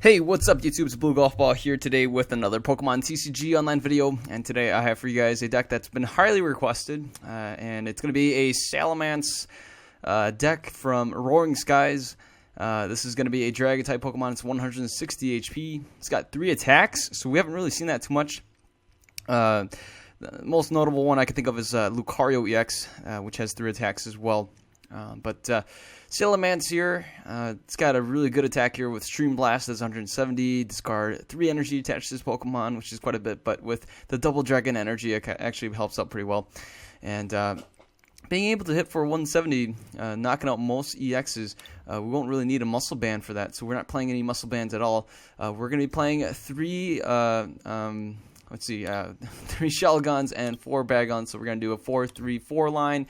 Hey, what's up YouTube? It's abluegolfball here today with another Pokemon TCG online video, and today I have for you guys a deck that's been highly requested, and it's going to be a Salamence deck from Roaring Skies. This is going to be a Dragon type Pokemon. It's 160 HP. It's got 3 attacks, so we haven't really seen that too much. The most notable one I can think of is Lucario EX, which has 3 attacks as well. Salamence here, it's got a really good attack here with Stream Blast. That's 170, discard 3 energy attached to this Pokemon, which is quite a bit, but with the double dragon energy, it actually helps out pretty well. And being able to hit for 170, knocking out most EXs, we won't really need a muscle band for that, so we're not playing any muscle bands at all. We're going to be playing 3 3 shell guns and 4 bag guns, so we're going to do a 4-3-4 line.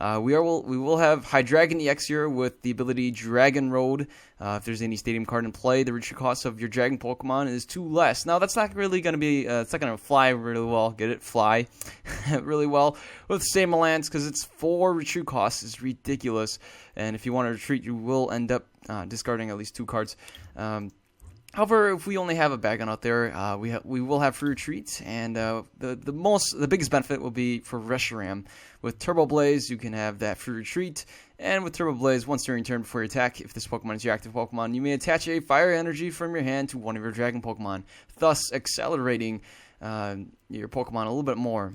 We will have Hydreigon EX here with the ability Dragon Road. If there's any stadium card in play, the retreat cost of your Dragon Pokemon is 2 less. Now that's not really going to be, it's not going to fly really well. Get it? Fly really well with Salamence because it's 4 retreat costs is ridiculous. And if you want to retreat, you will end up discarding at least 2 cards. However, if we only have a Bagon out there, we will have free retreats, and the biggest benefit will be for Reshiram. With Turbo Blaze, you can have that free retreat, and with Turbo Blaze, once during turn before you attack, if this Pokemon is your active Pokemon, you may attach a fire energy from your hand to one of your Dragon Pokemon, thus accelerating your Pokemon a little bit more.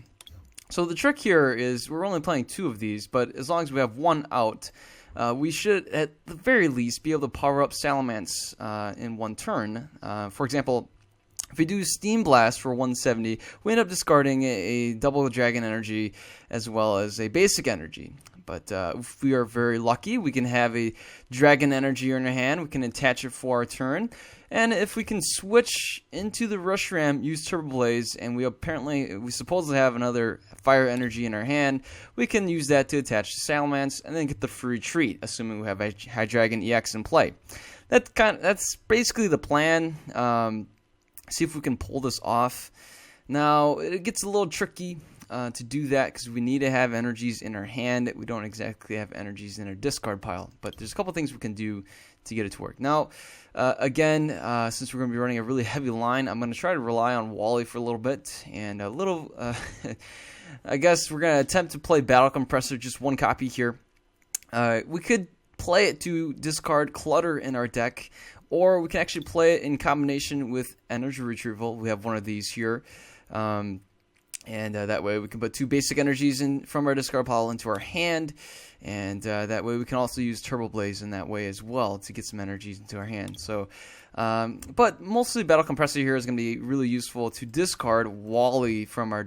So the trick here is we're only playing 2 of these, but as long as we have 1 out, we should, at the very least, be able to power up Salamence in 1 turn. For example, if we do Steam Blast for 170, we end up discarding a double dragon energy as well as a basic energy. But if we are very lucky, we can have a dragon energy in our hand. We can attach it for our turn. And if we can switch into the Reshiram, use Turbo Blaze, and we supposedly have another fire energy in our hand, we can use that to attach to Salamence and then get the free retreat, assuming we have a Hydreigon EX in play. That's basically the plan. See if we can pull this off. Now, it gets a little tricky to do that because we need to have energies in our hand. We don't exactly have energies in our discard pile, but there's a couple things we can do to get it to work. Now, again, since we're going to be running a really heavy line, I'm going to try to rely on Wally for a little bit, and a little, I guess we're going to attempt to play Battle Compressor, just 1 copy here. We could play it to discard Clutter in our deck, or we can actually play it in combination with Energy Retrieval. We have one of these here. And that way we can put 2 basic energies from our discard pile into our hand, and that way we can also use Turbo Blaze in that way as well to get some energies into our hand. So, but mostly Battle Compressor here is going to be really useful to discard Wally from our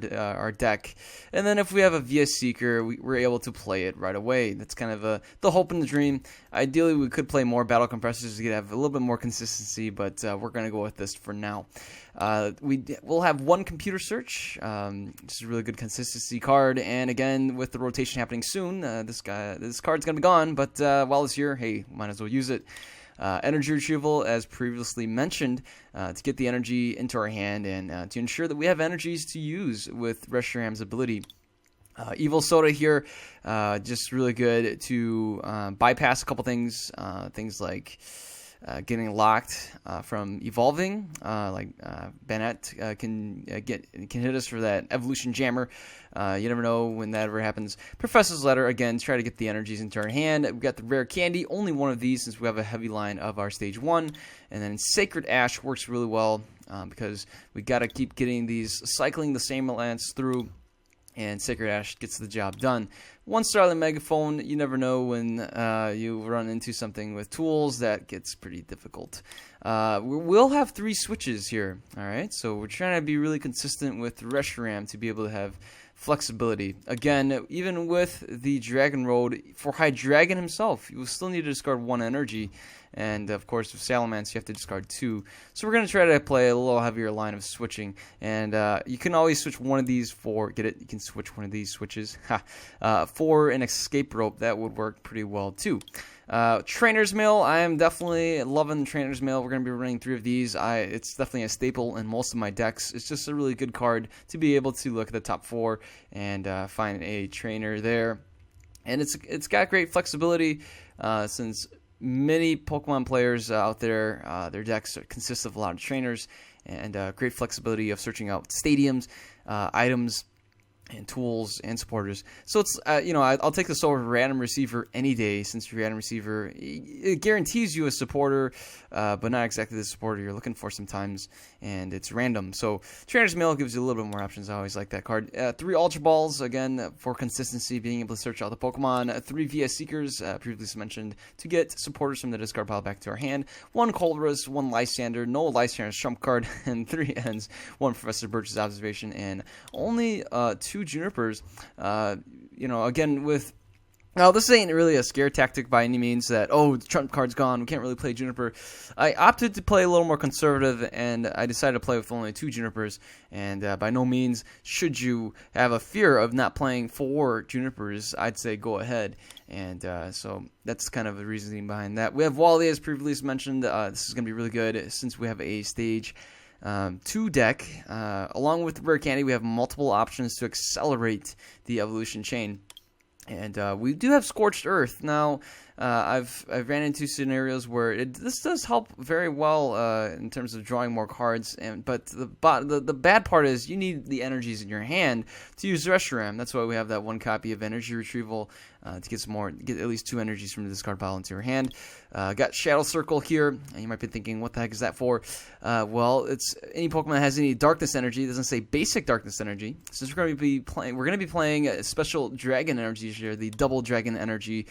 deck, and then if we have a VS Seeker, we're able to play it right away. That's kind of the hope and the dream. Ideally, we could play more Battle Compressors to have a little bit more consistency, but we're going to go with this for now. We'll have 1 Computer Search. This is a really good consistency card, and again, with the rotation happening soon, this card's gonna be gone. But while it's here, hey, might as well use it. Energy Retrieval, as previously mentioned, to get the energy into our hand and to ensure that we have energies to use with Reshiram's ability. Evil Soda here, just really good to bypass a couple things, things like getting locked from evolving, like Bennett can hit us for that evolution jammer. You never know when that ever happens. Professor's Letter, again, try to get the energies into our hand. We've got the Rare Candy, only 1 of these since we have a heavy line of our stage 1. And then Sacred Ash works really well because we got to keep getting these, cycling the Salamence through, and Sacred Ash gets the job done. 1 Starling Megaphone, you never know when you run into something with tools that gets pretty difficult. We'll have 3 switches here, alright? So we're trying to be really consistent with Reshiram to be able to have flexibility. Again, even with the Dragon Road, for Hydreigon himself, you will still need to discard 1 energy. And of course, with Salamence, you have to discard 2. So we're going to try to play a little heavier line of switching. And you can always switch 1 of these for, get it? You can switch 1 of these switches for an Escape Rope. That would work pretty well too. Trainer's Mail, I am definitely loving Trainer's Mail. We're going to be running 3 of these. It's definitely a staple in most of my decks. It's just a really good card to be able to look at the top 4 and find a trainer there. And it's got great flexibility since many Pokemon players out there, their decks consist of a lot of trainers and great flexibility of searching out stadiums, items, and tools and supporters. So it's I'll take this over random receiver any day, since your random receiver, it guarantees you a supporter, but not exactly the supporter you're looking for sometimes, and it's random. So Trainer's Mail gives you a little bit more options. I always like that card. 3 Ultra Balls, again, for consistency, being able to search out the Pokemon. 3 VS Seekers, previously mentioned, to get supporters from the discard pile back to our hand. 1 Colress, 1 Lysander, no Lysander's trump card, and 3 Ends, 1 Professor Birch's Observation, and only 2 Junipers. Again, with now, this ain't really a scare tactic by any means that, oh, the trump card's gone, we can't really play Juniper. I opted to play a little more conservative, and I decided to play with only 2 Junipers. And by no means should you have a fear of not playing 4 Junipers. I'd say go ahead. And so that's kind of the reasoning behind that. We have Wally, as previously mentioned. This is going to be really good since we have a stage 2 deck. Along with the Rare Candy, we have multiple options to accelerate the evolution chain. And we do have Scorched Earth. Now, I've ran into scenarios where this does help very well in terms of drawing more cards. But the bad part is you need the energies in your hand to use Reshiram. That's why we have that 1 copy of Energy Retrieval to get at least 2 energies from the discard pile into your hand. Got Shadow Circle here, and you might be thinking, what the heck is that for? Well, it's any Pokemon that has any Darkness Energy. It doesn't say basic Darkness Energy. Since we're going to be playing a special Dragon Energy here, the Double Dragon Energy.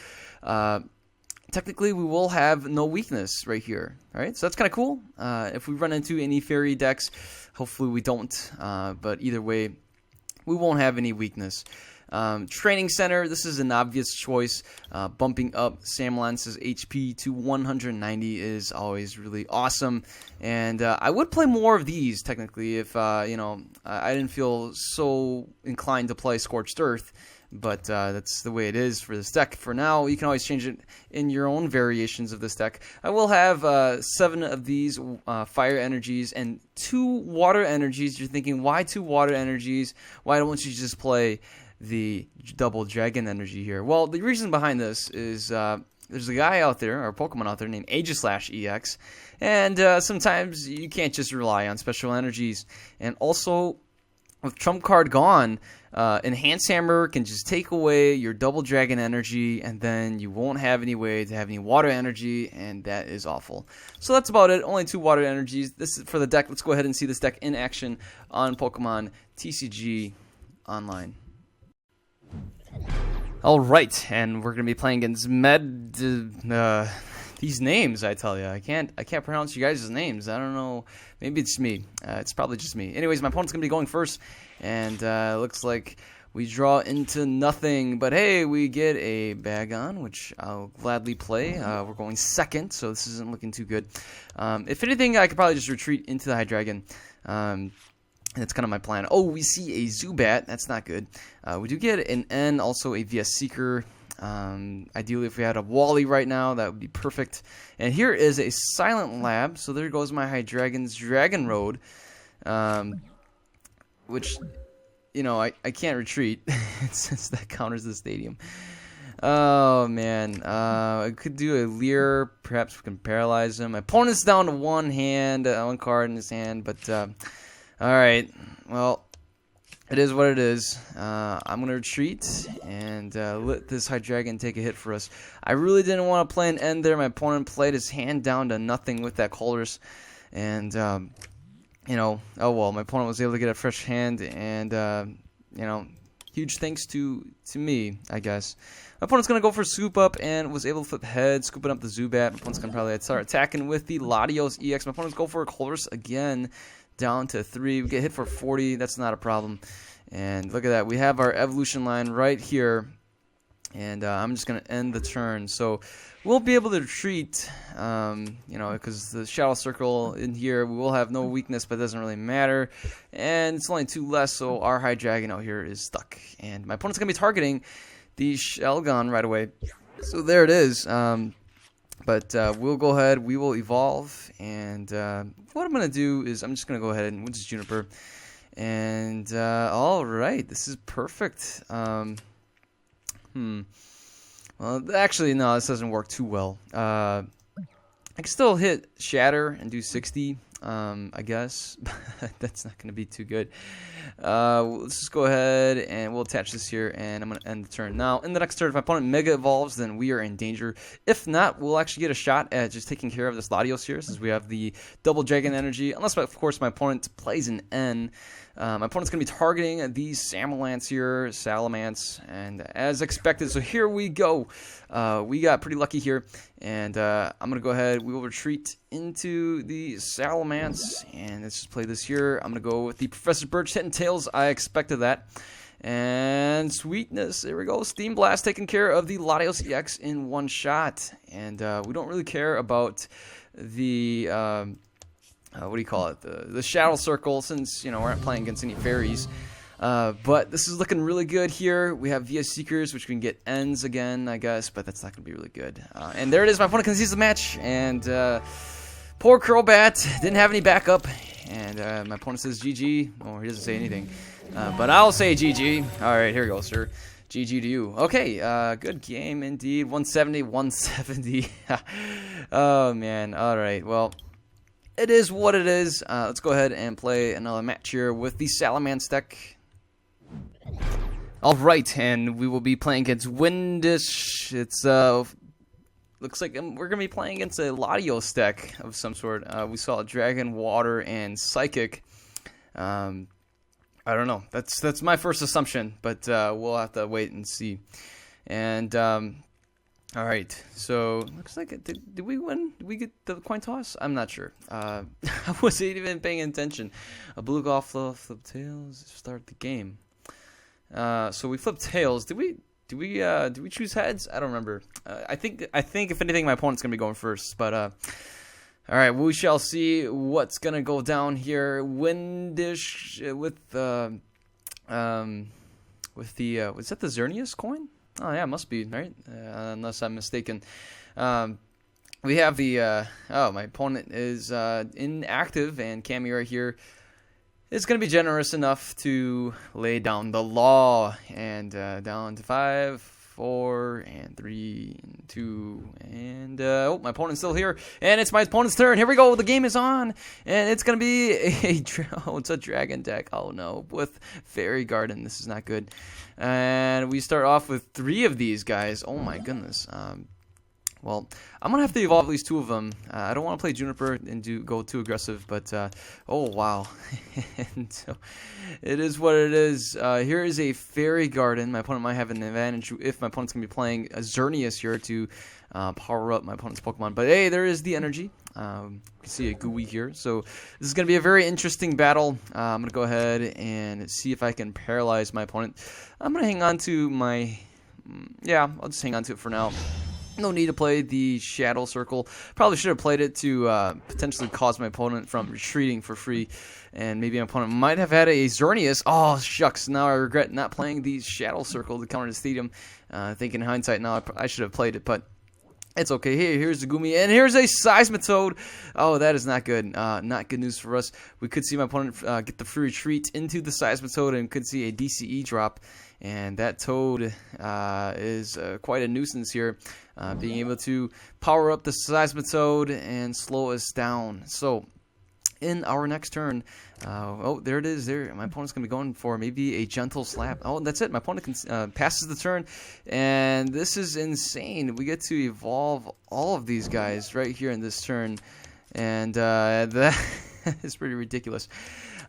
Technically, we will have no weakness right here. All right, so that's kind of cool. If we run into any fairy decks, hopefully we don't. But either way, we won't have any weakness. Training Center, this is an obvious choice. Bumping up Salamence's HP to 190 is always really awesome. And I would play more of these, technically, if I didn't feel so inclined to play Scorched Earth. But that's the way it is for this deck. For now, you can always change it in your own variations of this deck. I will have 7 of these fire energies and 2 water energies. You're thinking, why 2 water energies? Why don't you just play the double dragon energy here? Well, the reason behind this is there's a guy out there, or a Pokemon out there, named Aegislash-EX. And sometimes you can't just rely on special energies. And also, with Trump card gone, Enhance Hammer can just take away your double dragon energy, and then you won't have any way to have any water energy, and that is awful. So that's about it. Only 2 water energies. This is for the deck. Let's go ahead and see this deck in action on Pokemon TCG Online. All right, and we're gonna be playing against these names, I tell you, I can't pronounce you guys' names. I don't know. Maybe it's me. It's probably just me. Anyways, my opponent's gonna be going first, and looks like we draw into nothing. But hey, we get a Bagon, which I'll gladly play. We're going second, so this isn't looking too good. If anything, I could probably just retreat into the Hydreigon. That's kind of my plan. Oh, we see a Zubat. That's not good. We do get an N, also a VS Seeker. Ideally, if we had a Wally right now, that would be perfect. And here is a Silent Lab. So there goes my Hydreigon's Dragon Road, which, I can't retreat since that counters the stadium. Oh, man. I could do a Leer. Perhaps we can paralyze him. My opponent's down to 1 card in his hand. But, all right. Well, it is what it is. I'm going to retreat and let this Hydreigon take a hit for us. I really didn't want to play an end there. My opponent played his hand down to nothing with that Colress. And, oh well, my opponent was able to get a fresh hand. And, huge thanks to me, I guess. My opponent's going to go for Scoop Up and was able to flip head, scooping up the Zubat. My opponent's going to probably start attacking with the Latios EX. My opponent's go for a Colress again. Down to 3. We get hit for 40. That's not a problem. And look at that. We have our evolution line right here. And I'm just going to end the turn. So we'll be able to retreat, because the Shadow Circle in here, we will have no weakness, but it doesn't really matter. And it's only 2 less, so our Hydreigon out here is stuck. And my opponent's going to be targeting the Shelgon right away. So there it is. But we'll go ahead, we will evolve, and what I'm going to do is I'm just going to go ahead and we'll just Juniper. And, alright, this is perfect. Well, actually, no, this doesn't work too well. I can still hit Shatter and do 60, I guess. That's not going to be too good. Let's just go ahead and we'll attach this here, and I'm going to end the turn. Now, in the next turn, if my opponent Mega Evolves, then we are in danger. If not, we'll actually get a shot at just taking care of this Latios here, since we have the double Dragon energy. Unless, of course, my opponent plays an N. My opponent's going to be targeting these Salamence here, Salamence, and as expected, so here we go. We got pretty lucky here, and I'm going to go ahead, we will retreat into the Salamence, and let's just play this here. I'm going to go with the Professor Birch hitting Tails. I expected that. And sweetness, there we go. Steam Blast taking care of the Latios EX in one shot, and we don't really care about the... what do you call it? The Shadow Circle, since, you know, we're not playing against any fairies. But this is looking really good here. We have VS Seekers, which we can get ends again, I guess, but that's not going to be really good. And there it is. My opponent concedes the match, and poor Crobat didn't have any backup. And my opponent says GG. Oh, he doesn't say anything. But I'll say GG. All right, here we go, sir. GG to you. Okay, good game indeed. 170, 170. Oh, man. All right, well... It is what it is. Let's go ahead and play another match here with the Salamence deck. Alright, and we will be playing against Windish. It's, looks like we're going to be playing against a Latios deck of some sort. We saw Dragon, Water, and Psychic. I don't know. That's my first assumption, but we'll have to wait and see. And, all right, so looks like did we win? Did we get the coin toss? I'm not sure. I wasn't even paying attention. A blue golf flip tails start the game. So we flipped tails. Did we choose heads? I don't remember. I think if anything, my opponent's gonna be going first. But all right, we shall see what's gonna go down here. Windish with the was that the Xerneas coin? Oh, yeah, it must be, right? Unless I'm mistaken. We have the... my opponent is inactive, and Cammy right here is going to be generous enough to lay down the law. And down to 5, 4, and 3, and 2, and... oh, my opponent's still here, and it's my opponent's turn. Here we go. The game is on, and it's going to be it's a dragon deck. Oh, no, with Fairy Garden. This is not good. And we start off with 3 of these guys. Oh my goodness. Well, I'm going to have to evolve at least 2 of them. I don't want to play Juniper and go too aggressive, but oh wow. And so it is what it is. Here is a Fairy Garden. My opponent might have an advantage if my opponent's going to be playing a Xerneas here to power up my opponent's Pokemon. But hey, there is the energy. You can see a Gooey here. So this is going to be a very interesting battle. I'm going to go ahead and see if I can paralyze my opponent. I'm going to hang on to my... yeah, I'll just hang on to it for now. No need to play the Shadow Circle. Probably should have played it to potentially cause my opponent from retreating for free. And maybe my opponent might have had a Xerneas. Oh, shucks. Now I regret not playing the Shadow Circle to counter the Stadium. Thinking in hindsight, now I should have played it, but... it's okay. Here's the Gumi, and here's a Seismitoad. Oh, that is not good. Not good news for us. We could see my opponent get the free retreat into the Seismitoad, and could see a DCE drop. And that Toad is quite a nuisance here, being able to power up the Seismitoad and slow us down. So, in our next turn, oh, there it is. There, my opponent's going to be going for maybe a gentle slap. Oh, that's it. My opponent passes the turn, and this is insane. We get to evolve all of these guys right here in this turn, and that is pretty ridiculous.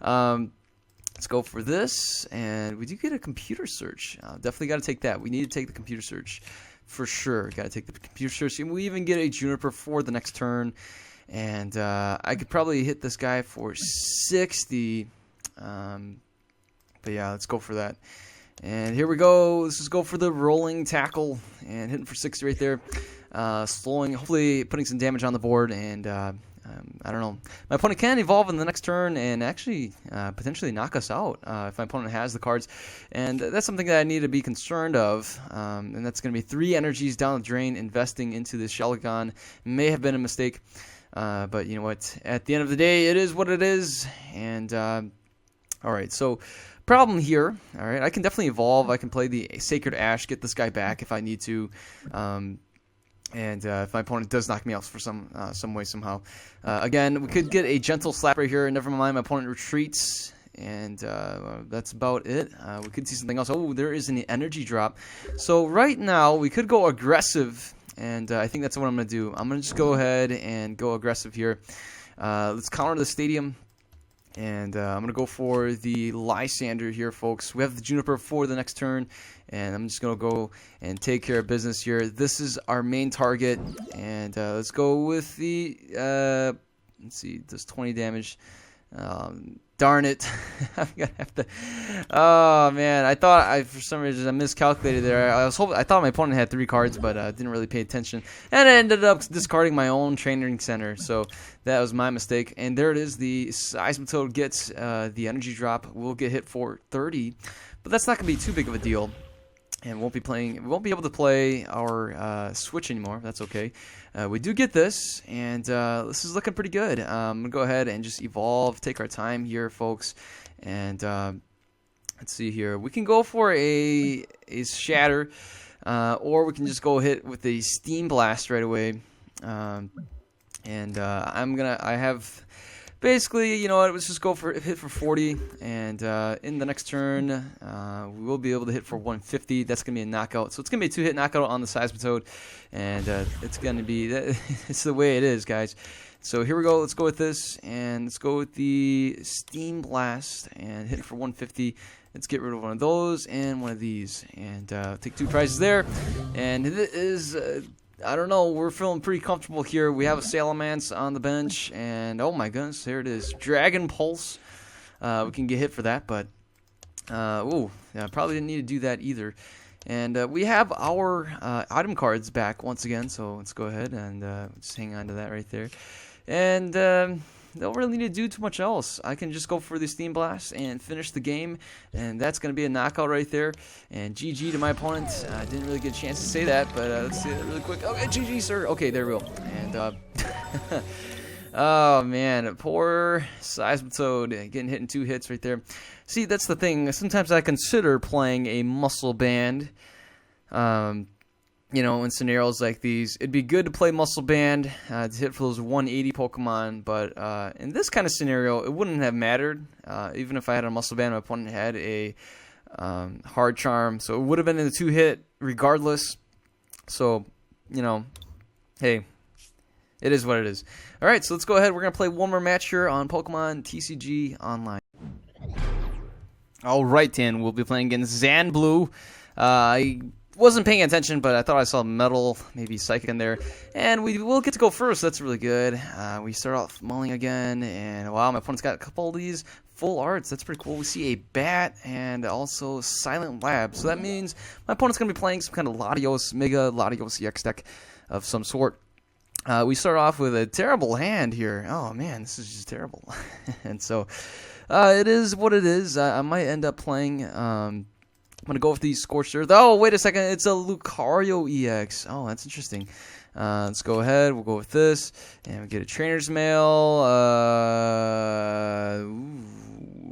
Let's go for this, and we do get a computer search. Definitely got to take that. We need to take the computer search for sure. Got to take the computer search, and we even get a Juniper for the next turn. And I could probably hit this guy for 60. But yeah, let's go for that. And here we go. Let's just go for the rolling tackle and hitting for 60 right there. Slowing, hopefully putting some damage on the board. And I don't know. My opponent can evolve in the next turn and actually potentially knock us out if my opponent has the cards. And that's something that I need to be concerned of. And that's going to be 3 energies down the drain. Investing into this Shelgon may have been a mistake. But you know what? At the end of the day, it is what it is. And all right, so problem here, all right, I can definitely evolve. I can play the Sacred Ash, get this guy back if I need to. And if my opponent does knock me out for some way, somehow. Again, we could get a gentle slap right here. Never mind, my opponent retreats. And that's about it. We could see something else. Oh, there is an energy drop. So right now, we could go aggressive. And I think that's what I'm going to do. I'm going to just go ahead and go aggressive here. Let's counter the stadium. And I'm going to go for the Lysander here, folks. We have the Juniper for the next turn. And I'm just going to go and take care of business here. This is our main target. And let's go with the... let's see, does 20 damage. Darn it. I'm gonna have to... Oh, man. I thought for some reason I miscalculated there. I thought my opponent had 3 cards, but didn't really pay attention. And I ended up discarding my own training center. So that was my mistake. And there it is. The Seismitoad gets the energy drop. We'll get hit for 30. But that's not going to be too big of a deal. And we won't be able to play our switch anymore. That's okay. We do get this, and this is looking pretty good. I'm gonna go ahead and just evolve, take our time here, folks. And let's see here. We can go for a shatter, or we can just go hit with a steam blast right away. I have. Basically, you know what, let's just go for hit for 40, and in the next turn, we will be able to hit for 150. That's going to be a knockout. So it's going to be a 2-hit knockout on the Seismitoad, and it's going to be, it's the way it is, guys. So here we go, let's go with this, and let's go with the Steam Blast, and hit for 150. Let's get rid of one of those, and one of these, and take 2 prizes there, and it is... I don't know, we're feeling pretty comfortable here. We have a Salamence on the bench, and oh my goodness, there it is. Dragon Pulse. We can get hit for that, but ooh, yeah, probably didn't need to do that either. And we have our item cards back once again, so let's go ahead and just hang on to that right there. And don't really need to do too much else. I can just go for the Steam Blast and finish the game, and that's going to be a knockout right there. And GG to my opponent. I didn't really get a chance to say that, but let's see that really quick. Okay, GG, sir. Okay, there we go. And oh man, poor Seismitoad getting hit in 2 hits right there. See, that's the thing. Sometimes I consider playing a muscle band. You know, in scenarios like these, it'd be good to play Muscle Band to hit for those 180 Pokemon, but in this kind of scenario, it wouldn't have mattered. Even if I had a Muscle Band, my opponent had a Hard Charm, so it would have been in the 2-hit regardless. So, you know, hey, it is what it is. All right, so let's go ahead. We're going to play one more match here on Pokemon TCG Online. All right, Dan, we'll be playing against Zanblue. I wasn't paying attention, but I thought I saw Metal, maybe Psychic in there. And we will get to go first. That's really good. We start off mulling again, and wow, my opponent's got a couple of these full arts. That's pretty cool. We see a Bat and also Silent Lab. So that means my opponent's going to be playing some kind of Latios, Mega Latios EX deck of some sort. We start off with a terrible hand here. Oh man, this is just terrible. And so it is what it is. I might end up playing... I'm going to go with the Scorched Earth. Oh, wait a second. It's a Lucario EX. Oh, that's interesting. Let's go ahead. We'll go with this. And we get a Trainer's Mail.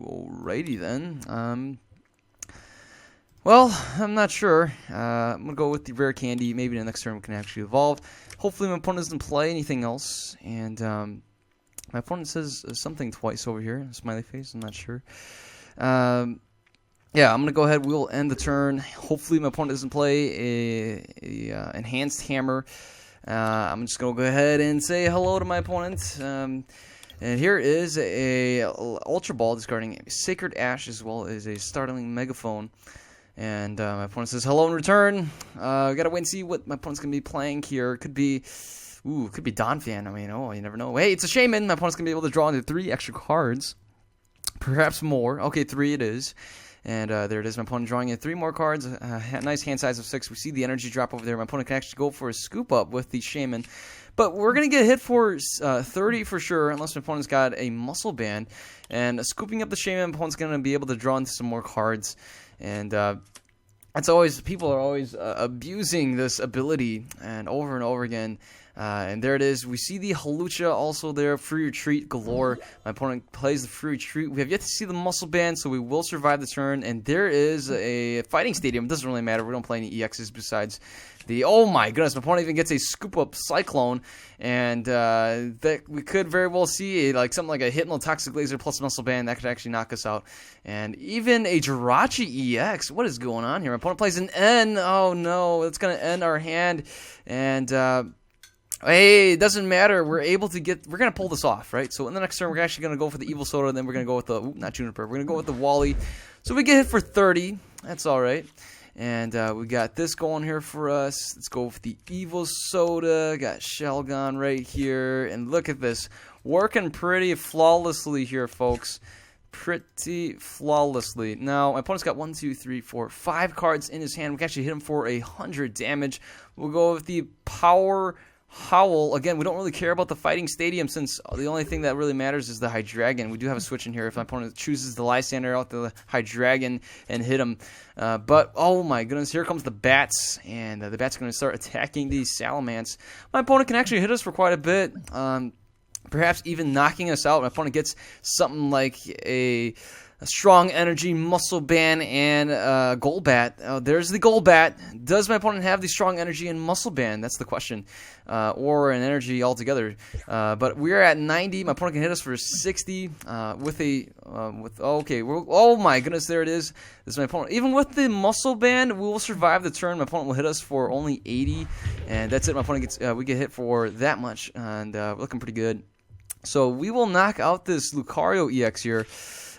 Alrighty then. Well, I'm not sure. I'm going to go with the Rare Candy. Maybe the next turn we can actually evolve. Hopefully my opponent doesn't play anything else. And my opponent says something twice over here. Smiley face. I'm not sure. Yeah, I'm going to go ahead. We'll end the turn. Hopefully my opponent doesn't play a Enhanced Hammer. I'm just going to go ahead and say hello to my opponent. And here is a Ultra Ball discarding a Sacred Ash as well as a Startling Megaphone. And my opponent says hello in return. Gotta wait and see what my opponent's going to be playing here. Could be Donphan. I mean, oh, you never know. Hey, it's a Shaman. My opponent's going to be able to draw into 3 extra cards. Perhaps more. Okay, 3 it is. And there it is, my opponent drawing in 3 more cards. Nice hand size of 6. We see the energy drop over there. My opponent can actually go for a scoop up with the Shaman. But we're going to get hit for 30 for sure, unless my opponent's got a Muscle Band. And scooping up the Shaman, my opponent's going to be able to draw into some more cards. And that's always, people are always abusing this ability and over again. And there it is. We see the Hawlucha also there. Free retreat galore. My opponent plays the free retreat. We have yet to see the muscle band, so we will survive the turn. And there is a fighting stadium. It doesn't really matter. We don't play any EXs besides the... Oh my goodness. My opponent even gets a scoop up cyclone. And that we could very well see something like a hypnotoxic laser plus muscle band. That could actually knock us out. And even a Jirachi EX. What is going on here? My opponent plays an N. Oh no. It's going to end our hand. And... hey, it doesn't matter. We're able to get... We're going to pull this off, right? So in the next turn, we're actually going to go for the Evil Soda, and then we're going to go with the... not Juniper. We're going to go with the Wally. So we get hit for 30. That's all right. And we got this going here for us. Let's go with the Evil Soda. Got Shelgon right here. And look at this. Working pretty flawlessly here, folks. Pretty flawlessly. Now, my opponent's got 1, 2, 3, 4, 5 cards in his hand. We can actually hit him for 100 damage. We'll go with the Power... Howl. Again, we don't really care about the fighting stadium since the only thing that really matters is the Hydreigon. We do have a switch in here if my opponent chooses the Lysander out the Hydreigon and hit him. But, oh my goodness, here comes the Bats, and the Bats are going to start attacking the Salamence. My opponent can actually hit us for quite a bit, perhaps even knocking us out. My opponent gets something like a strong energy, muscle band, and Golbat. There's the Golbat. Does my opponent have the strong energy and muscle band? That's the question. Or an energy altogether. But we're at 90. My opponent can hit us for 60 with a... okay. Oh my goodness, there it is. This is my opponent. Even with the muscle band, we will survive the turn. My opponent will hit us for only 80. And that's it. My opponent gets... we get hit for that much. And looking pretty good. So we will knock out this Lucario EX here.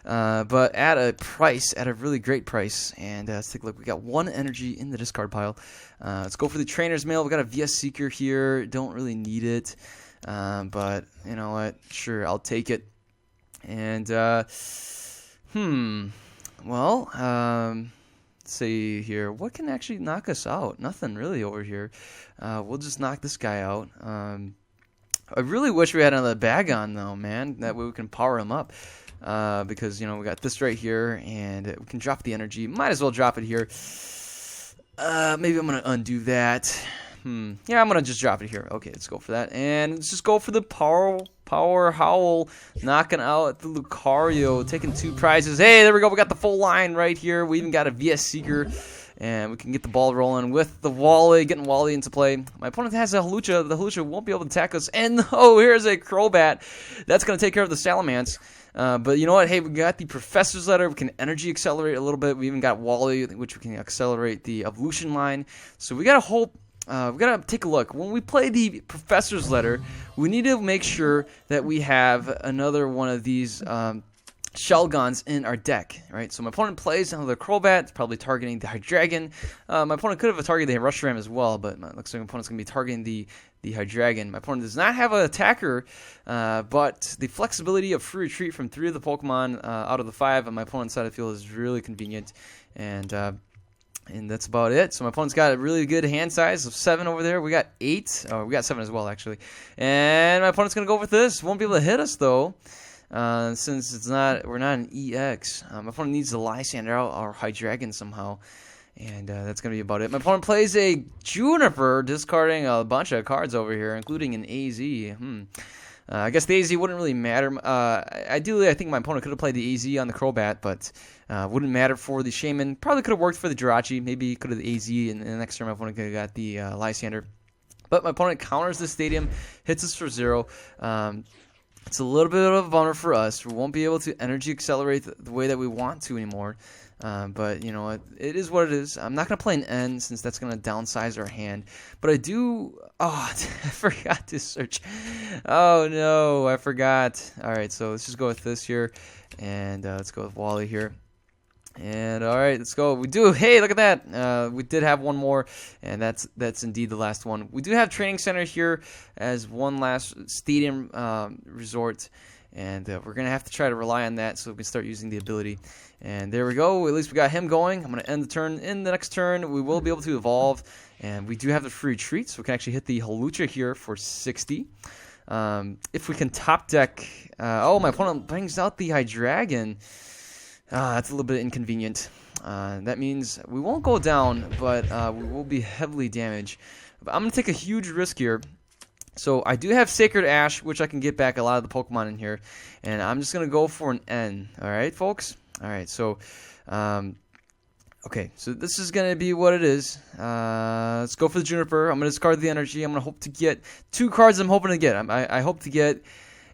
But at a price, at a really great price. And let's take a look. We got 1 energy in the discard pile. Let's go for the Trainer's Mail. We got a VS Seeker here. Don't really need it. But you know what? Sure, I'll take it. And, well, let's see here. What can actually knock us out? Nothing really over here. We'll just knock this guy out. I really wish we had another Bagon, though, man. That way we can power him up. Because, you know, we got this right here, and we can drop the energy. Might as well drop it here. Maybe I'm going to undo that. Yeah, I'm going to just drop it here. Okay, let's go for that. And let's just go for the Power Howl, knocking out the Lucario, taking 2 prizes. Hey, there we go. We got the full line right here. We even got a VS Seeker. And we can get the ball rolling with the Wally, getting Wally into play. My opponent has a Hawlucha. The Hawlucha won't be able to attack us. And, oh, here's a Crobat. That's going to take care of the Salamence. But you know what? Hey, we got the Professor's Letter. We can energy accelerate a little bit. We even got Wally, which we can accelerate the evolution line. So we got to hope. We got to take a look. When we play the Professor's Letter, we need to make sure that we have another one of these Shelgons in our deck, right? So my opponent plays another Crobat, probably targeting the Hydreigon. My opponent could have targeted the Rushram as well, but it looks like my opponent's going to be targeting the Hydreigon. My opponent does not have an attacker, but the flexibility of free retreat from 3 of the Pokemon out of the 5 on my opponent's side of the field is really convenient, and that's about it. So my opponent's got a really good hand size of 7 over there. We got 8. Oh, we got 7 as well, actually. And my opponent's going to go with this. Won't be able to hit us, though. Since we're not an EX. My opponent needs to Lysander out our Hydreigon somehow, and that's gonna be about it. My opponent plays a Juniper, discarding a bunch of cards over here, including an AZ. I guess the AZ wouldn't really matter. Ideally, I think my opponent could have played the AZ on the Crobat, but wouldn't matter for the Shaman. Probably could have worked for the Jirachi. Maybe could have the AZ, and the next turn my opponent could have got the Lysander. But my opponent counters the Stadium, hits us for 0. It's a little bit of a bummer for us. We won't be able to energy accelerate the way that we want to anymore. But, you know, it is what it is. I'm not going to play an N since that's going to downsize our hand. But I do... Oh, I forgot to search. Oh, no, I forgot. All right, so let's just go with this here. And let's go with Wally here. And all right, let's go. We do. Hey, look at that. We did have one more, and that's indeed the last one. We do have Training Center here as one last stadium resort, and we're gonna have to try to rely on that so we can start using the ability. And there we go. At least we got him going. I'm gonna end the turn. In the next turn, we will be able to evolve, and we do have the free retreat, so we can actually hit the Hawlucha here for 60. If we can top deck. Oh, my opponent brings out the Hydreigon. That's a little bit inconvenient. That means we won't go down, but we will be heavily damaged. But I'm going to take a huge risk here So I do have Sacred Ash, which I can get back a lot of the Pokemon in here. And I'm just going to go for an N. Alright, folks? Alright, so... okay, so this is going to be what it is. Let's go for the Juniper. I'm going to discard the energy. I'm going to hope to get 2 cards I'm hoping to get. I hope to get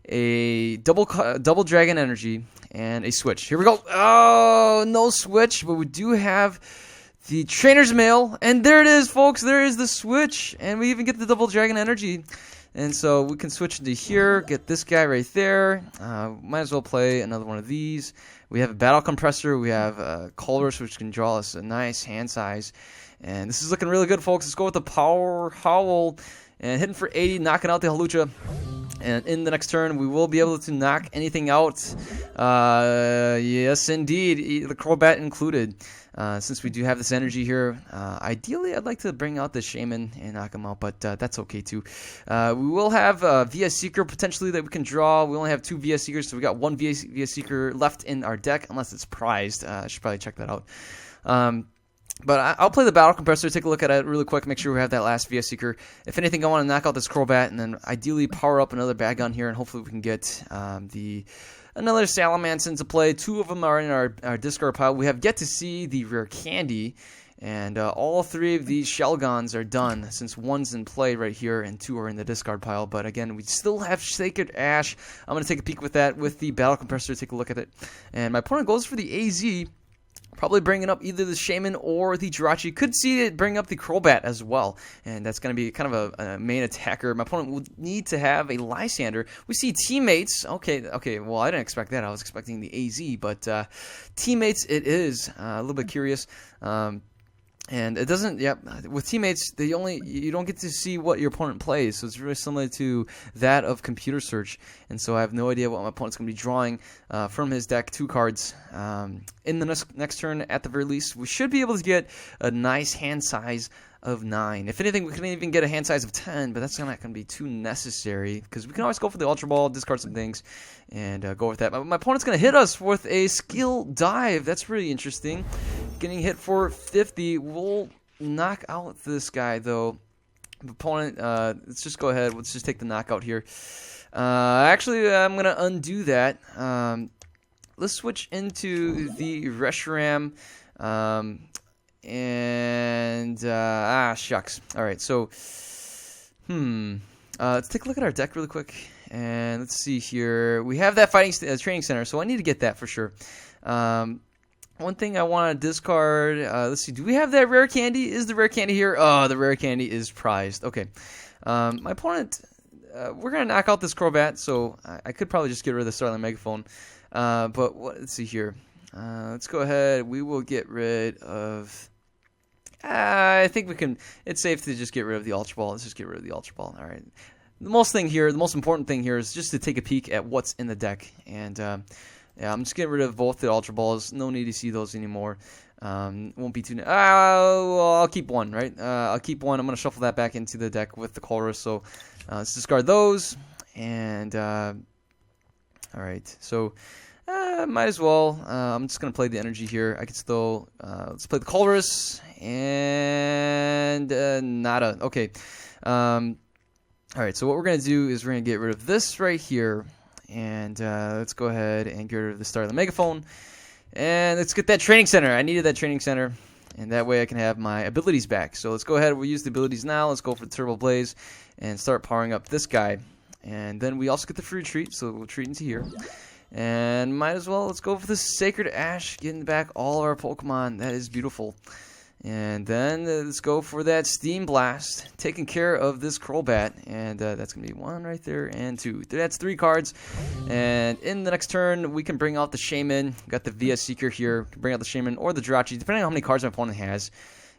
a double Dragon Energy and a Switch. Here we go. Oh, no Switch, but we do have the Trainer's Mail. And there it is, folks. There is the Switch. And we even get the double Dragon Energy. And so we can switch into here, get this guy right there. Might as well play another one of these. We have a Battle Compressor. We have a Colress, which can draw us a nice hand size. And this is looking really good, folks. Let's go with the Power Howl and hitting for 80, knocking out the Hawlucha. And in the next turn, we will be able to knock anything out. Yes, indeed, the Crobat included. Since we do have this energy here, ideally I'd like to bring out the Shaman and knock him out, but that's okay too. We will have VS Seeker potentially that we can draw. We only have 2 VS Seekers, so we got 1 VS Seeker left in our deck, unless it's prized. I should probably check that out. But I'll play the Battle Compressor, take a look at it really quick, make sure we have that last VS Seeker. If anything, I want to knock out this Crobat, and then ideally power up another Bagon here, and hopefully we can get another Salamence into play. 2 of them are in our discard pile. We have yet to see the rare candy, and all 3 of these Shelgons are done, since 1's in play right here, and 2 are in the discard pile. But again, we still have Sacred Ash. I'm going to take a peek with that, with the Battle Compressor, take a look at it. And my opponent goes for the AZ, probably bringing up either the Shaman or the Jirachi. Could see it bring up the Crobat as well, and that's going to be kind of a main attacker. My opponent would need to have a Lysander. We see Teammates. Okay, well, I didn't expect that. I was expecting the AZ, but Teammates it is. A little bit curious. And it doesn't, with Teammates, you don't get to see what your opponent plays, so it's really similar to that of Computer Search, and so I have no idea what my opponent's going to be drawing from his deck. 2 cards. In the next turn, at the very least, we should be able to get a nice hand size of 9. If anything, we can even get a hand size of 10, but that's not going to be too necessary, because we can always go for the Ultra Ball, discard some things, and go with that. My opponent's going to hit us with a Skill Dive. That's really interesting. Getting hit for 50. We'll knock out this guy, though. The opponent, let's just go ahead. Let's just take the knockout here. Actually, I'm going to undo that. Let's switch into the Reshiram. Shucks. All right, so, let's take a look at our deck really quick, and let's see here. We have that training center, so I need to get that for sure. One thing I want to discard. Let's see. Do we have that rare candy? Is the rare candy here? Oh, the rare candy is prized. Okay. My opponent. We're gonna knock out this Crobat, so I could probably just get rid of the Starling Megaphone. But let's see here. Let's go ahead. We will get rid of. I think we can. It's safe to just get rid of the Ultra Ball. Let's just get rid of the Ultra Ball. All right. The most important thing here is just to take a peek at what's in the deck. And I'm just getting rid of both the Ultra Balls. No need to see those anymore. Won't be too. Well, I'll keep one, right? I'll keep one. I'm gonna shuffle that back into the deck with the Colress. So let's discard those. And all right. So. Might as well. I'm just gonna play the energy here. I can still let's play the Colress and nada. Okay. All right. So what we're gonna do is we're gonna get rid of this right here, and let's go ahead and get rid of the Starling Megaphone, and let's get that training center. I needed that training center, and that way I can have my abilities back. So let's go ahead. We'll use the abilities now. Let's go for the Turbo Blaze and start powering up this guy, and then we also get the free retreat. So we'll retreat into here. And might as well, let's go for the Sacred Ash, getting back all our Pokemon. That is beautiful. And then let's go for that Steam Blast, taking care of this Crobat. And that's going to be 1 right there and 2. That's 3 cards. And in the next turn, we can bring out the Shaman. We've got the VS Seeker here. Bring out the Shaman or the Jirachi, depending on how many cards my opponent has.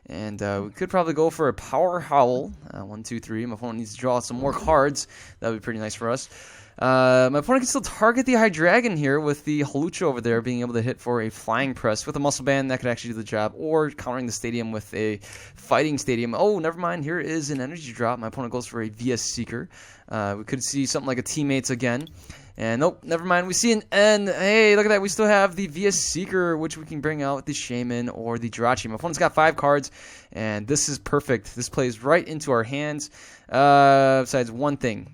And we could probably go for a Power Howl. 1, 2, 3. My opponent needs to draw some more cards. That would be pretty nice for us. My opponent can still target the Hydreigon here with the Hawlucha over there being able to hit for a Flying Press with a Muscle Band that could actually do the job, or countering the Stadium with a Fighting Stadium. Oh, never mind. Here is an Energy Drop. My opponent goes for a VS Seeker. We could see something like a Teammates again. And nope, never mind. We see an N. Hey, look at that. We still have the VS Seeker, which we can bring out the Shaman or the Jirachi. My opponent's got 5 cards, and this is perfect. This plays right into our hands. Besides one thing,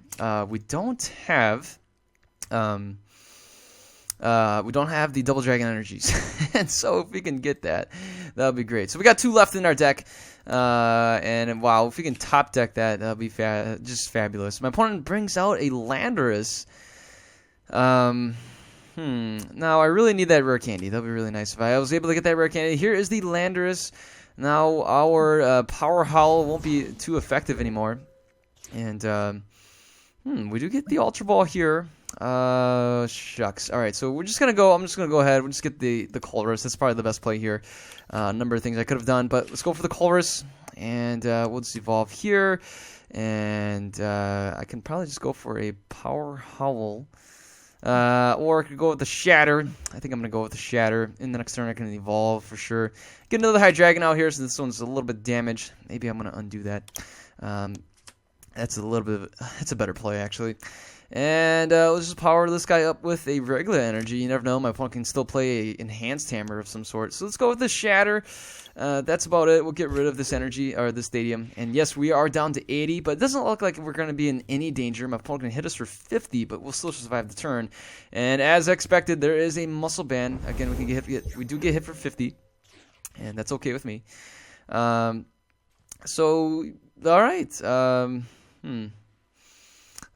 we don't have the double dragon energies, and so if we can get that, that'll be great. So we got 2 left in our deck, and wow, if we can top deck that, that'll be just fabulous. My opponent brings out a Landorus. Now I really need that rare candy. That'll be really nice if I was able to get that rare candy. Here is the Landorus. Now our Power Howl won't be too effective anymore, and we do get the Ultra Ball here. Shucks. All right, so we're just gonna go. I'm just gonna go ahead. We'll just get the Colress. That's probably the best play here. A number of things I could have done, but let's go for the Colress, and we'll just evolve here, and I can probably just go for a Power Howl. Or I could go with the Shatter. I think I'm going to go with the Shatter. In the next turn, I can evolve for sure. Get another Hydreigon out here, so this one's a little bit damaged. Maybe I'm going to undo that. That's a little bit it's a better play, actually. And let's just power this guy up with a regular energy. You never know, my opponent can still play an enhanced hammer of some sort. So let's go with the Shatter. That's about it. We'll get rid of this energy, or this stadium. And yes, we are down to 80, but it doesn't look like we're going to be in any danger. My opponent can hit us for 50, but we'll still survive the turn. And as expected, there is a Muscle Band. Again, we can we do get hit for 50, and that's okay with me. So, all right.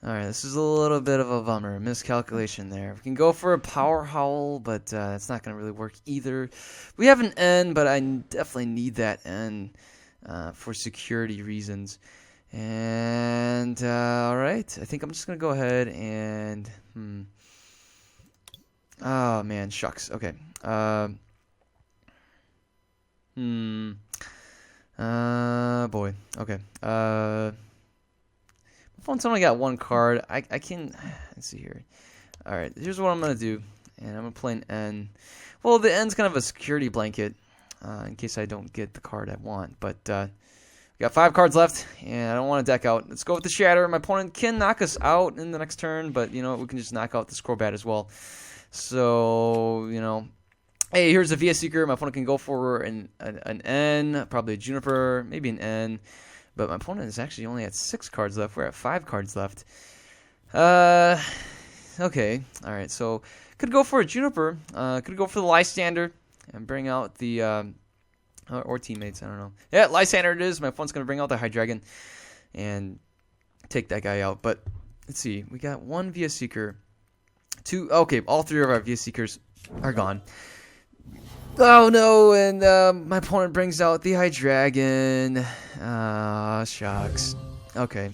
Alright, this is a little bit of a bummer. Miscalculation there. We can go for a Power Howl, but that's not going to really work either. We have an N, but I definitely need that N for security reasons. And, alright, I think I'm just going to go ahead and... Oh, man, shucks. Okay. Boy. Okay. Phone's only got 1 card. I can... Let's see here. Alright, here's what I'm going to do. And I'm going to play an N. Well, the N's kind of a security blanket in case I don't get the card I want. But we got 5 cards left, and I don't want to deck out. Let's go with the Shatter. My opponent can knock us out in the next turn, but, you know, we can just knock out this Crobat as well. So, you know... Hey, here's a VS Seeker. My opponent can go for an N, probably a Juniper, maybe an N. But my opponent is actually only at 6 cards left. We're at 5 cards left. Okay. Alright, so could go for a Juniper. Could go for the Lysander and bring out the... or teammates, I don't know. Yeah, Lysander it is. My opponent's going to bring out the Hydreigon and take that guy out. But let's see. We got 1 VS Seeker. 2... Okay, all 3 of our VS Seekers are gone. Oh no, and my opponent brings out the Hydreigon. Shucks. Okay.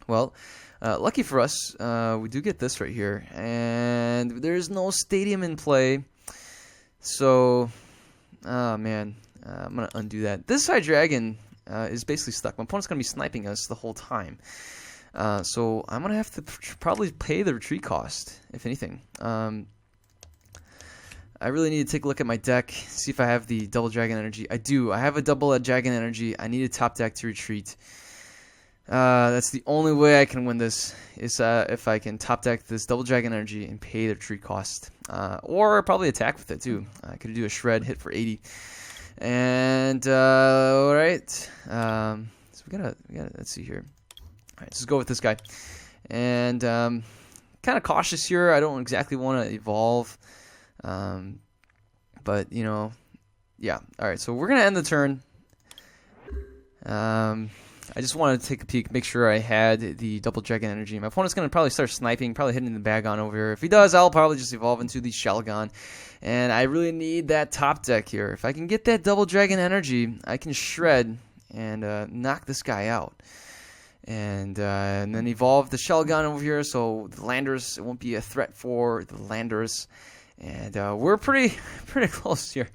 Well, lucky for us, we do get this right here. And there's no stadium in play. So, oh man, I'm going to undo that. This Hydreigon is basically stuck. My opponent's going to be sniping us the whole time. So I'm going to have to probably pay the retreat cost, if anything. I really need to take a look at my deck, see if I have the double dragon energy. I do. I have a double dragon energy. I need a top deck to retreat. That's the only way I can win this, is if I can top deck this double dragon energy and pay the retreat cost. Or probably attack with it too. I could do a shred, hit for 80. And, alright. So we gotta, let's see here. Alright, let's just go with this guy. And, kind of cautious here. I don't exactly want to evolve. But, you know, yeah. Alright, so we're going to end the turn. I just wanted to take a peek, make sure I had the double dragon energy. My opponent's going to probably start sniping, probably hitting the Bagon over here. If he does, I'll probably just evolve into the Shelgon. And I really need that top deck here. If I can get that double dragon energy, I can shred and knock this guy out. And then evolve the Shelgon over here, so the Landorus, it won't be a threat for the Landorus. And we're pretty close here.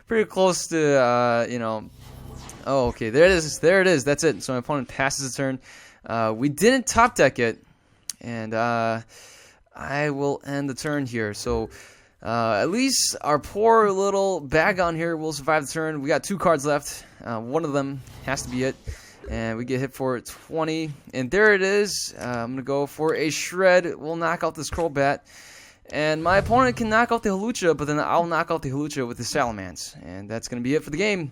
Pretty close to, you know... Oh, okay, there it is. There it is. That's it. So my opponent passes the turn. We didn't top deck it. And I will end the turn here. So at least our poor little Bagon here will survive the turn. We got 2 cards left. One of them has to be it. And we get hit for 20. And there it is. I'm going to go for a shred. We'll knock out this Crobat. And my opponent can knock out the Hawlucha, but then I'll knock out the Hawlucha with the Salamence. And that's going to be it for the game.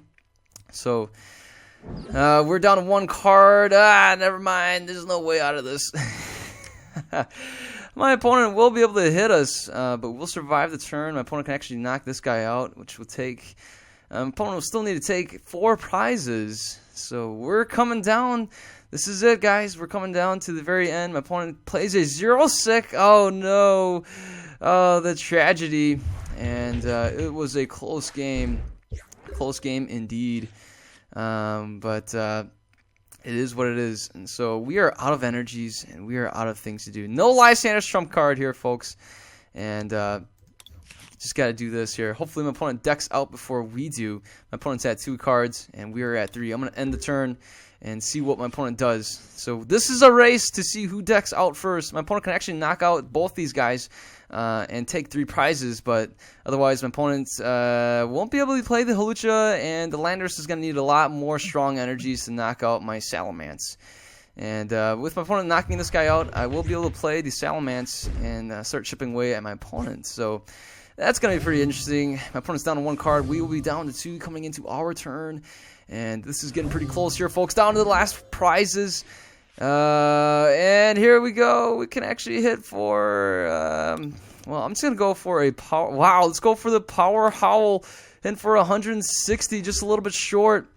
So, we're down to 1 card. Never mind. There's no way out of this. My opponent will be able to hit us, but we'll survive the turn. My opponent can actually knock this guy out, which will take... my opponent will still need to take 4 prizes. So, we're coming down... This is it, guys. We're coming down to the very end. My opponent plays a 0-sick. Oh, no. Oh, the tragedy. And it was a close game. Close game indeed. But it is what it is. And so we are out of energies, and we are out of things to do. No Lysander's trump card here, folks. And just got to do this here. Hopefully my opponent decks out before we do. My opponent's at 2 cards, and we are at 3. I'm going to end the turn and see what my opponent does. So this is a race to see who decks out first. My opponent can actually knock out both these guys and take 3 prizes, but otherwise my opponent won't be able to play the Hawlucha, and the Landorus is going to need a lot more strong energies to knock out my Salamence. And with my opponent knocking this guy out, I will be able to play the Salamence and start chipping away at my opponent. So that's going to be pretty interesting. My opponent's down to 1 card. We will be down to 2 coming into our turn. And this is getting pretty close here, folks. Down to the last prizes. And here we go. We can actually hit for... well, I'm just going to go for a power... Wow, let's go for the Power Howl. Hitting for 160, just a little bit short.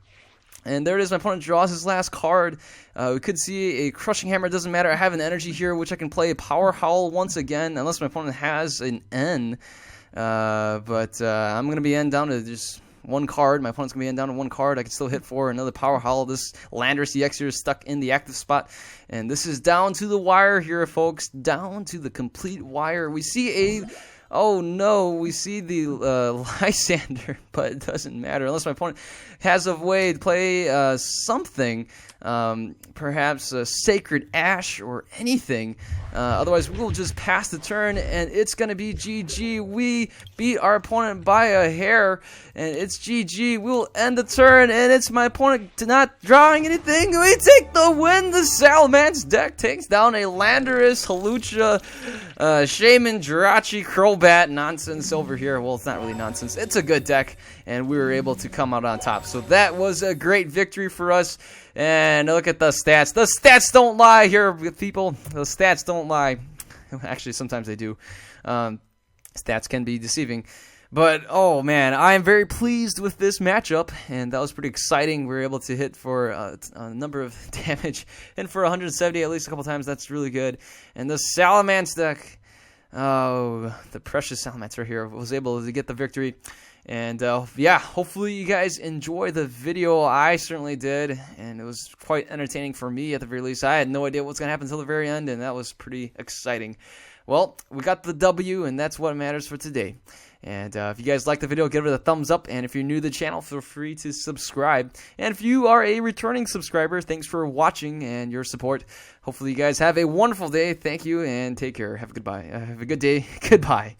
And there it is. My opponent draws his last card. We could see a Crushing Hammer. It doesn't matter. I have an energy here, which I can play a Power Howl once again, unless my opponent has an N. But I'm going to be N down to just 1 card. My opponent's going to be N down to 1 card. I can still hit for another Power Howl. This Landorus EX here is stuck in the active spot. And this is down to the wire here, folks. Down to the complete wire. We see a... Oh no, we see the Lysander, but it doesn't matter unless my opponent has a way to play something, perhaps a Sacred Ash or anything. Otherwise, we will just pass the turn, and it's going to be GG. We beat our opponent by a hair, and it's GG. We'll end the turn, and it's my opponent not drawing anything. We take the win. The Salamence deck takes down a Landorus, Hawlucha, Shaman, Jirachi, Crobat. Nonsense over here. Well, it's not really nonsense. It's a good deck, and we were able to come out on top. So that was a great victory for us. And look at the stats. The stats don't lie here, people. The stats don't lie. Actually, sometimes they do. Stats can be deceiving. But, oh, man, I am very pleased with this matchup, and that was pretty exciting. We were able to hit for a number of damage, and for 170 at least a couple times. That's really good. And the Salamence deck, oh, the precious Salamence right here, was able to get the victory. And, yeah, hopefully you guys enjoy the video. I certainly did, and it was quite entertaining for me at the very least. I had no idea what was going to happen until the very end, and that was pretty exciting. Well, we got the W, and that's what matters for today. And if you guys liked the video, give it a thumbs up. And if you're new to the channel, feel free to subscribe. And if you are a returning subscriber, thanks for watching and your support. Hopefully you guys have a wonderful day. Thank you, and take care. Have a good day. Goodbye.